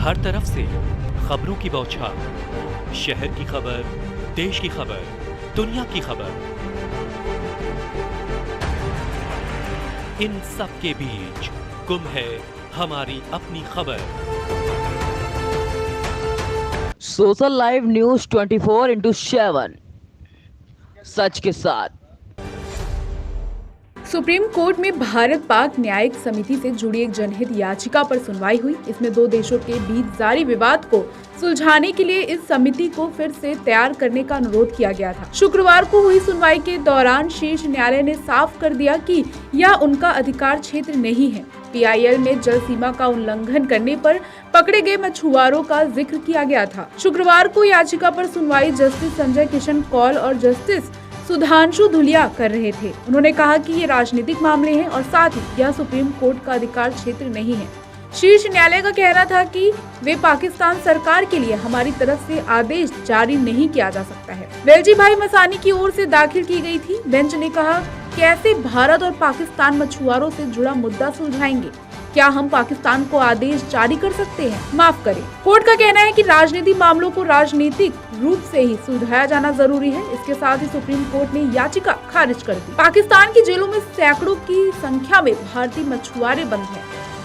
हर तरफ से खबरों की बौछार, शहर की खबर, देश की खबर, दुनिया की खबर। इन सब के बीच गुम है हमारी अपनी खबर। सोशल लाइव न्यूज 24/7 सच के साथ। सुप्रीम कोर्ट में भारत पाक न्यायिक समिति से जुड़ी एक जनहित याचिका पर सुनवाई हुई। इसमें दो देशों के बीच जारी विवाद को सुलझाने के लिए इस समिति को फिर से तैयार करने का अनुरोध किया गया था। शुक्रवार को हुई सुनवाई के दौरान शीर्ष न्यायालय ने साफ कर दिया कि यह उनका अधिकार क्षेत्र नहीं है। PIL में जल सीमा का उल्लंघन करने पर पकड़े गए मछुआरों का जिक्र किया गया था। शुक्रवार को याचिका पर सुनवाई जस्टिस संजय किशन कौल और जस्टिस सुधांशु धुलिया कर रहे थे। उन्होंने कहा कि ये राजनीतिक मामले हैं और साथ ही यह सुप्रीम कोर्ट का अधिकार क्षेत्र नहीं है। शीर्ष न्यायालय का कहना था कि वे पाकिस्तान सरकार के लिए हमारी तरफ से आदेश जारी नहीं किया जा सकता है। वेलजी भाई मसानी की ओर से दाखिल की गई थी। बेंच ने कहा, कैसे भारत और पाकिस्तान मछुआरों से जुड़ा मुद्दा सुलझाएंगे? क्या हम पाकिस्तान को आदेश जारी कर सकते हैं? माफ करें। कोर्ट का कहना है कि राजनीतिक मामलों को राजनीतिक रूप से ही सुलझाया जाना जरूरी है। इसके साथ ही सुप्रीम कोर्ट ने याचिका खारिज कर दी। पाकिस्तान की जेलों में सैकड़ों की संख्या में भारतीय मछुआरे बंद हैं।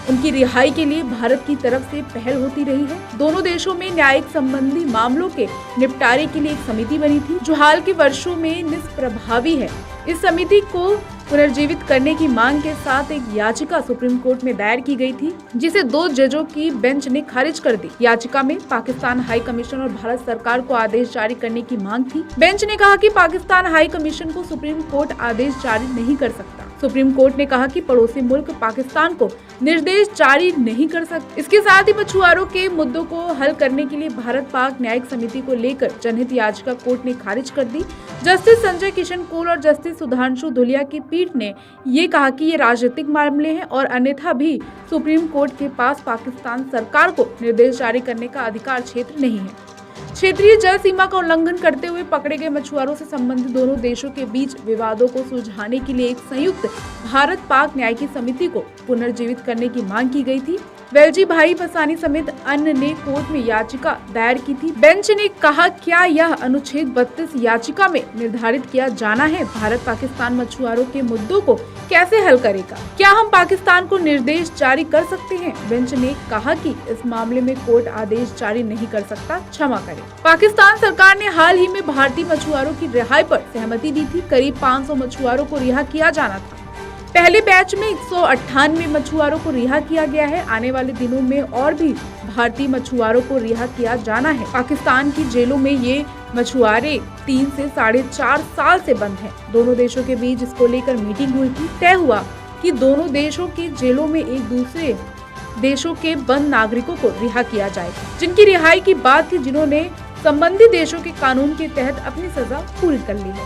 उनकी रिहाई के लिए भारत की तरफ से पहल होती रही है। दोनों देशों में न्यायिक संबंधी मामलों के निपटारे के लिए एक समिति बनी थी, जो हाल के वर्षों में निष्प्रभावी है। इस समिति को पुनर्जीवित करने की मांग के साथ एक याचिका सुप्रीम कोर्ट में दायर की गई थी, जिसे 2 जजों की बेंच ने खारिज कर दी। याचिका में पाकिस्तान हाई कमीशन और भारत सरकार को आदेश जारी करने की मांग थी। बेंच ने कहा कि पाकिस्तान हाई कमीशन को सुप्रीम कोर्ट आदेश जारी नहीं कर सकता। सुप्रीम कोर्ट ने कहा कि पड़ोसी मुल्क पाकिस्तान को निर्देश जारी नहीं कर सकते। इसके साथ ही मछुआरों के मुद्दों को हल करने के लिए भारत पाक न्यायिक समिति को लेकर जनहित याचिका कोर्ट ने खारिज कर दी। जस्टिस संजय किशन कौल और जस्टिस सुधांशु धुलिया की पीठ ने ये कहा कि ये राजनीतिक मामले हैं और अन्यथा भी सुप्रीम कोर्ट के पास पाकिस्तान सरकार को निर्देश जारी करने का अधिकार क्षेत्र नहीं है। क्षेत्रीय जल सीमा का उल्लंघन करते हुए पकड़े गए मछुआरों से संबंधित दोनों देशों के बीच विवादों को सुलझाने के लिए एक संयुक्त भारत पाक न्यायिक समिति को पुनर्जीवित करने की मांग की गई थी। वेलजी भाई मसानी समेत अन्य ने कोर्ट में याचिका दायर की थी। बेंच ने कहा, क्या यह अनुच्छेद 32 याचिका में निर्धारित किया जाना है? भारत पाकिस्तान मछुआरों के मुद्दों को कैसे हल करेगा? क्या हम पाकिस्तान को निर्देश जारी कर सकते हैं? बेंच ने कहा कि इस मामले में कोर्ट आदेश जारी नहीं कर सकता, क्षमा करें। पाकिस्तान सरकार ने हाल ही में भारतीय मछुआरों की रिहाई पर सहमति दी थी। करीब 500 मछुआरों को रिहा किया जाना था। पहले बैच में 198 मछुआरों को रिहा किया गया है। आने वाले दिनों में और भी भारतीय मछुआरों को रिहा किया जाना है। पाकिस्तान की जेलों में ये मछुआरे 3 से 4.5 साल से बंद हैं। दोनों देशों के बीच इसको लेकर मीटिंग हुई थी। तय हुआ कि दोनों देशों की जेलों में एक दूसरे देशों के बंद नागरिकों को रिहा किया जाएगा, जिनकी रिहाई की बात थी, जिन्होंने संबंधित देशों के कानून के तहत अपनी सजा पूरी कर ली है।